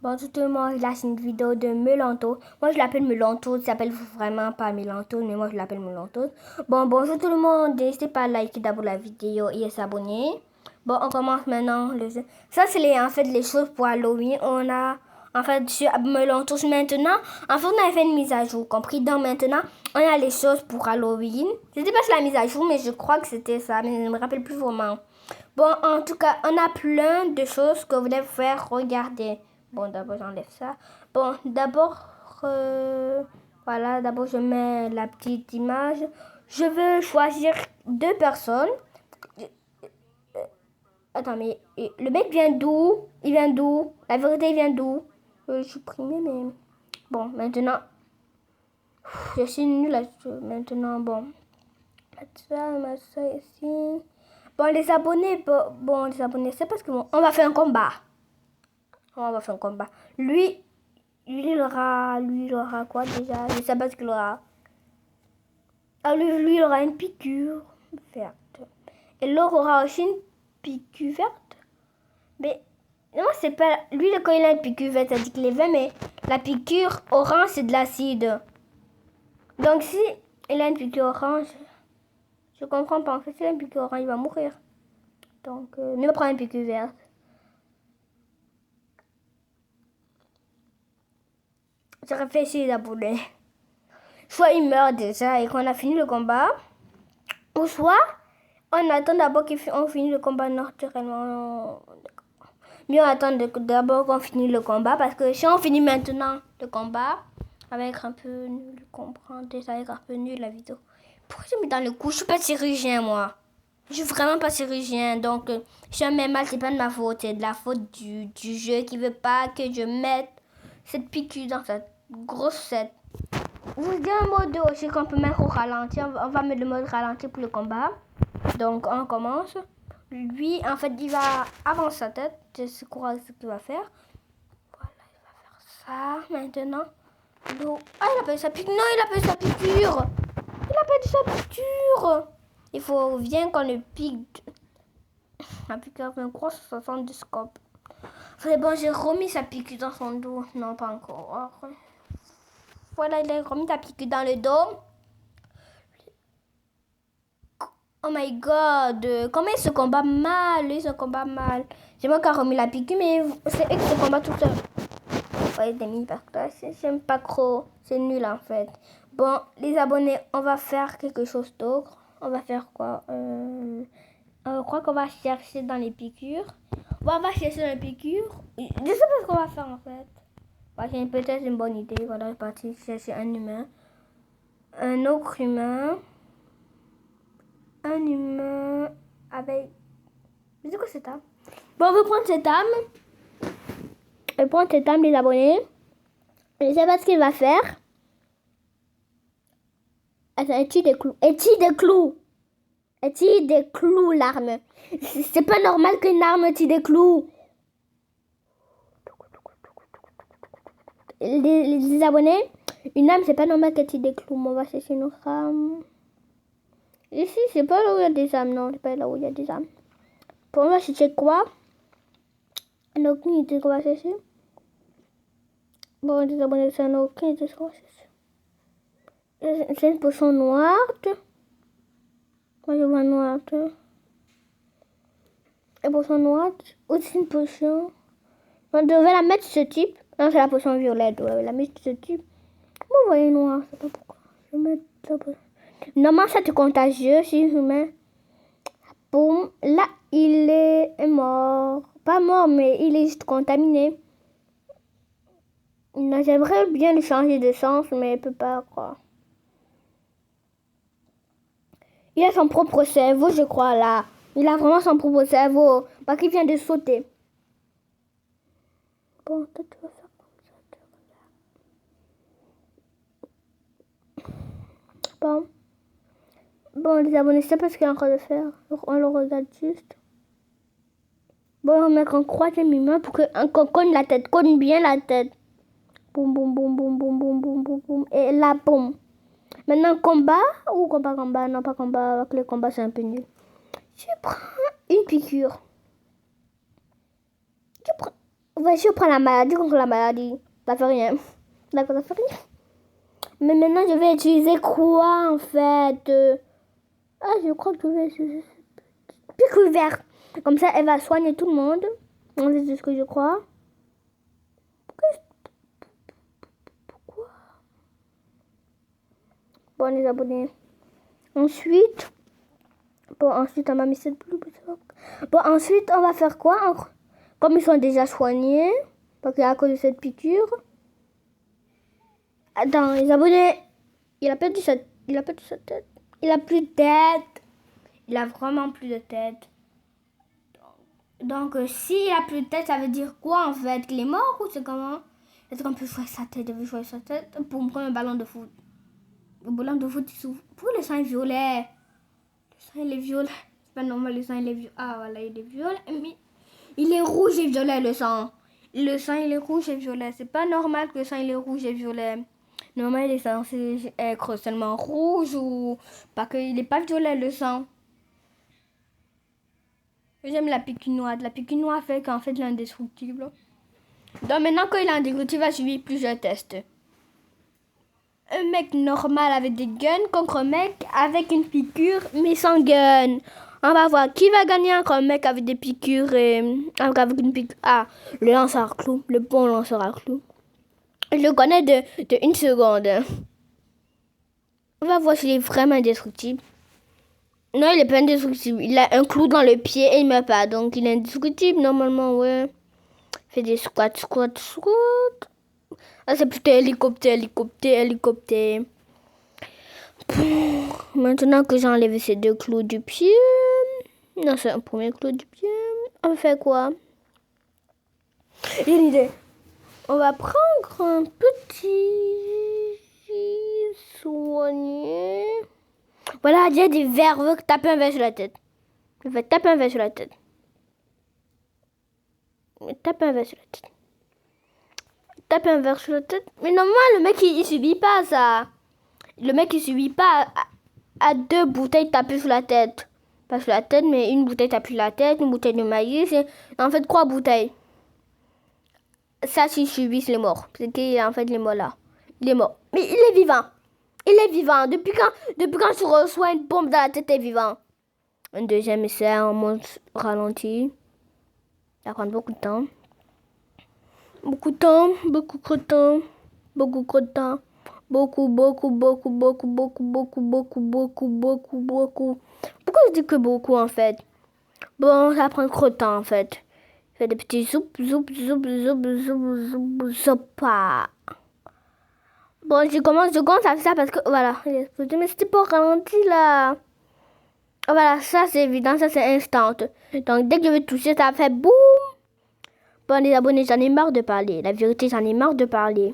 Bon, tout le monde, là, c'est une vidéo de Melanto. Moi, je l'appelle Melanto. Il s'appelle vraiment pas Melanto, mais moi, je l'appelle Melanto. Bon, bonjour tout le monde. N'hésitez pas à liker d'abord la vidéo et à s'abonner. Bon, on commence maintenant. Ça, c'est en fait les choses pour Halloween. On a, en fait, sur Melanto maintenant. En fait, on a fait une mise à jour. Compris? Donc, maintenant, on a les choses pour Halloween. Je sais pas si c'est la mise à jour, mais je crois que c'était ça. Mais je ne me rappelle plus vraiment. Bon, en tout cas, on a plein de choses que vous devez faire. Regardez. Bon, d'abord, j'enlève ça. Bon, d'abord, voilà, d'abord, je mets la petite image. Je veux choisir 2 personnes. Attends, mais le mec vient d'où? Il vient d'où? La vérité vient d'où? Je suis primée, mais... Bon, maintenant... Je suis nulle à ce... Maintenant, bon. Mettre ça ici. Bon, les abonnés... Bon, les abonnés, c'est parce que... Bon, on va faire un combat. On va faire un combat. Lui, il aura quoi déjà? Je sais pas ce qu'il aura. Ah, lui, il aura une piqûre verte. Et l'autre aura aussi une piqûre verte. Mais non, c'est pas... Lui, quand il a une piqûre verte, ça dit qu'il est vert, mais la piqûre orange, c'est de l'acide. Donc, si il a une piqûre orange, je comprends pas. En fait, s'il a une piqûre orange, il va mourir. Donc, mieux prendre une piqûre verte. Je réfléchis d'abonner. Soit il meurt déjà et qu'on a fini le combat, ou soit on attend d'abord qu'on finisse le combat naturellement. Mieux attendre d'abord qu'on finisse le combat, parce que si on finit maintenant le combat, avec un peu nul, comprendre, ça va être un peu nul la vidéo. Pourquoi j'ai mis dans le cou? Je suis pas chirurgien, moi. Je suis vraiment pas chirurgien, donc si je mets mal, c'est pas de ma faute, c'est de la faute du jeu qui veut pas que je mette cette piqûre dans cette grosse tête. Vous avez un mode aussi qu'on peut mettre au ralenti. On va mettre le mode ralenti pour le combat. Donc on commence. Lui, en fait, il va avancer sa tête. Je sais quoi ce qu'il va faire. Voilà, il va faire ça maintenant. Ah, il a perdu sa piqûre. Non, il a perdu sa piqûre. Il a perdu sa piqûre. Il faut bien qu'on le pique. La piqûre avec un gros 70 scope. C'est bon, j'ai remis sa piqûre dans son dos. Non, pas encore. Voilà, il a remis sa piqûre dans le dos. Oh my god, comment il se combat mal, il se combat mal. J'ai moi qui a remis la piqûre, mais c'est eux qui se combattent tout seul. Ouais, des mini j'aime pas trop, c'est nul en fait. Bon, les abonnés, on va faire quelque chose d'autre. On va faire quoi? Je crois qu'on va chercher dans les piqûres. On va chercher dans les piqûres. Je sais pas ce qu'on va faire en fait. J'ai peut-être une bonne idée. Voilà, je vais partir chercher un humain. Un autre humain. Un humain avec... C'est quoi cette âme? Bon, on va prendre cette âme. On va prendre cette âme, les abonnés. Je ne sais pas ce qu'il va faire. Attends, est-il des clous? Est-il des clous? Est-il des clous, l'arme? C'est pas normal qu'une arme tire des clous. Les abonnés, une âme, c'est pas normal qu'elle tire des clous. On va chercher une autre âme. Ici, c'est pas là où il y a des âmes. Non, c'est pas là où il y a des âmes. Pour moi, chercher quoi? On n'a aucune idée qu'on va chercher. Bon, les abonnés, ça n'a aucune idée qu'on va chercher. C'est une potion noire. Moi, je vois noire. Une potion noire. Aussi une potion. On devait la mettre ce type. Non, c'est la potion violette. On devait la mettre ce type. Vous voyez noir, je sais pas pourquoi. Je vais mettre la potion. Normalement, ça te contagieux si je mets. Boum. Là, il est mort. Pas mort, mais il est juste contaminé. J'aimerais bien lui changer de sens, mais il peut pas, quoi. Il a son propre cerveau, je crois, là. Il a vraiment son propre cerveau. Parce qu'il vient de sauter. Bon, toi, tu vas faire comme ça. Bon, les abonnés, je sais pas ce qu'il est en train de faire. On le regarde juste. Bon, on va mettre un troisième humain pour qu'on cogne la tête. Cogne bien la tête. Boum, boum, boum, boum, boum, boum, boum, boum, boum. Et là, boum. Maintenant, combat ou combat? Non, pas combat. Avec le combat, c'est un peu nul. Je prends une piqûre. Ouais, je prends la maladie contre la maladie. Ça fait rien. D'accord, ça fait rien. Mais maintenant, je vais utiliser quoi en fait? Ah, je crois que je vais utiliser piqûre vert. Comme ça, elle va soigner tout le monde. C'est ce que je crois. Pourquoi? Bon, les abonnés. Ensuite, on m'a mis cette blue. Bon, ensuite, on va faire quoi? Comme ils sont déjà soignés, parce qu'à cause de cette piqûre. Attends, les abonnés. Il a perdu sa tête. Il a plus de tête. Il a vraiment plus de tête. Donc, s'il a plus de tête, ça veut dire quoi en fait? Qu'il est mort ou c'est comment? Est-ce qu'on peut choisir sa tête? Il veut choisir sa tête pour me prendre un ballon de foot. Le ballon de foot, il s'ouvre. Pourquoi le sang est violet? Le sang, il est violet. C'est pas normal, le sang, il est violet. Ah, voilà, il est violet. Mais il est rouge et violet, le sang. Le sang, il est rouge et violet. C'est pas normal que le sang, il est rouge et violet. Normalement, il est censé être seulement rouge ou pas qu'il n'est pas violet, le sang. J'aime la piqûre noire. La piqûre noire fait qu'en fait, il est indestructible. Donc maintenant, quand il est indestructible, il va suivre plusieurs tests. Un mec normal avec des guns contre un mec avec une piqûre mais sans gun. On va voir qui va gagner entre un mec avec des piqûres et avec une piqûre. Ah, le lanceur à clous, le bon lanceur à clous. Je le connais de une seconde. On va voir s'il est vraiment indestructible. Non, il est pas indestructible. Il a un clou dans le pied et il meurt pas. Donc il est indestructible normalement, ouais. Il fait des squats. Ah, c'est plutôt hélicoptère. Maintenant que j'ai enlevé ces deux clous du pied. Non, c'est un premier clou du pied. On fait quoi? J'ai une idée. On va prendre un petit soigné. Voilà, il y a des verres. On va taper un verre sur la tête. Je vais taper un verre sur la tête. Taper un verre sur la tête. Taper un verre sur la tête. Mais normalement, le mec, il subit pas ça. Le mec, il subit pas à deux bouteilles tapées sur la tête. Pas sur la tête, mais une bouteille tapée sur la tête, une bouteille de maïs. Et en fait, 3 bouteilles. Ça, s'il subit, il est mort. C'est qu'en fait, il est mort là. Il est mort. Mais il est vivant. Il est vivant. Depuis quand tu reçois une bombe dans la tête, il est vivant. Un deuxième essai, on monte ralenti. Ça prend beaucoup de temps. Beaucoup de temps. Pourquoi je dis que beaucoup en fait? Bon, ça prend trop de temps en fait. Je fais des petits zoup. Bon, je commence à faire ça parce que voilà. Mais c'était pas ralenti là. Voilà, ça c'est évident, ça c'est instant. Donc dès que je vais toucher, ça fait boum. Bon, les abonnés, j'en ai marre de parler. La vérité, j'en ai marre de parler.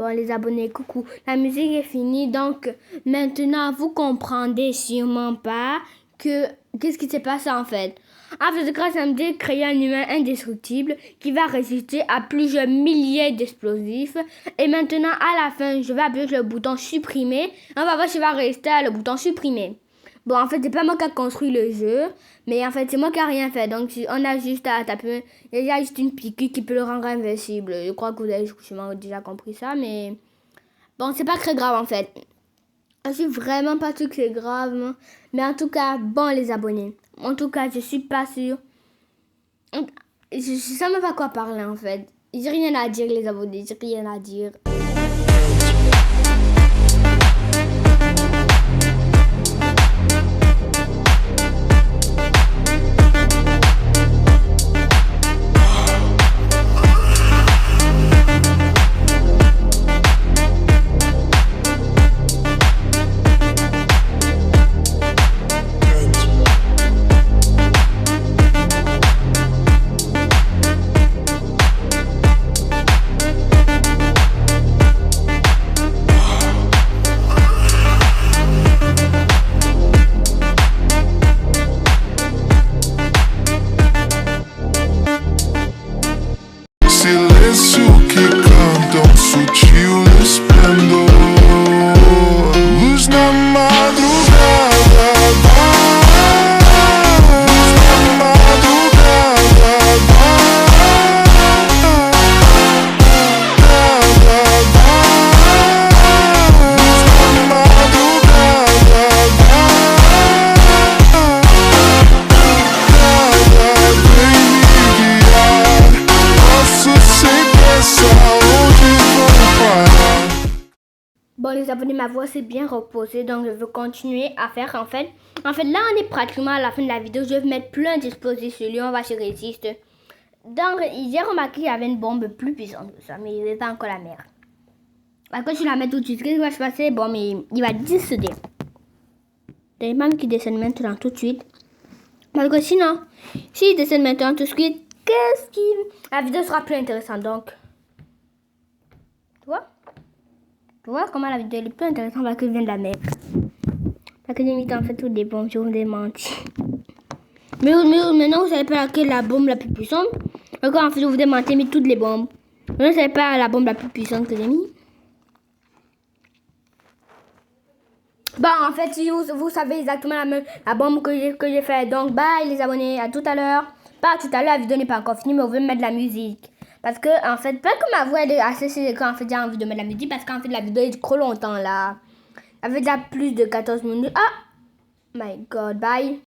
Bon, les abonnés, coucou. La musique est finie, donc maintenant vous comprendrez sûrement pas qu'est-ce qui s'est passé en fait. En fait, grâce à MD, créer un humain indestructible qui va résister à plusieurs milliers d'explosifs. Et maintenant, à la fin, je vais appuyer sur le bouton supprimer. On va voir si va rester le bouton supprimer. Bon, en fait, c'est pas moi qui a construit le jeu, mais en fait, c'est moi qui a rien fait. Donc, on a juste à taper. Il y a juste une piqûre qui peut le rendre invincible. Je crois que vous avez sûrement déjà compris ça, mais bon, c'est pas très grave en fait. Je suis vraiment pas sûre que c'est grave, mais en tout cas, bon les abonnés. En tout cas, je suis pas sûre. Je sais même pas quoi parler en fait. J'ai rien à dire les abonnés, j'ai rien à dire. Silêncio que cantam sutil esplendor. Luz na madrugada, luz na madrugada, luz na madrugada, vem me guiar. Posso seguir onde vou parar. Bon les abonnés, ma voix s'est bien reposée, donc je veux continuer à faire en fait. En fait, là on est pratiquement à la fin de la vidéo. Je vais mettre plein d'explosifs sur lui, on va se résister. Donc, j'ai remarqué qu'il y avait une bombe plus puissante que ça, mais il n'est pas encore la mer. Parce que je la mets tout de suite, qu'est-ce qui va se passer? Bon, mais il va décéder. Il y a qui décède maintenant tout de suite. Parce que sinon, s'il décède maintenant tout de suite, qu'est-ce qui... La vidéo sera plus intéressante, donc. Tu vois? Tu vois comment la vidéo est plus intéressante parce que je viens de la mer. Parce que j'ai mis en fait toutes les bombes, je vous ai menti. Mais maintenant, vous savez pas laquelle est la bombe la plus puissante. Encore en fait, je vous ai menti, mis toutes les bombes. Maintenant, vous savez pas la bombe la plus puissante que j'ai mis. Bon, en fait, si vous savez exactement la bombe que j'ai fait. Donc, bye les abonnés, à tout à l'heure. Pas tout à l'heure, la vidéo n'est pas encore finie, mais vous pouvez mettre de la musique. Parce que, en fait, pas que ma voix est assez sélective, en fait, j'ai envie de mettre de la musique. Parce qu'en fait, la vidéo est trop longtemps là. Elle fait déjà plus de 14 minutes. Ah! My God, bye.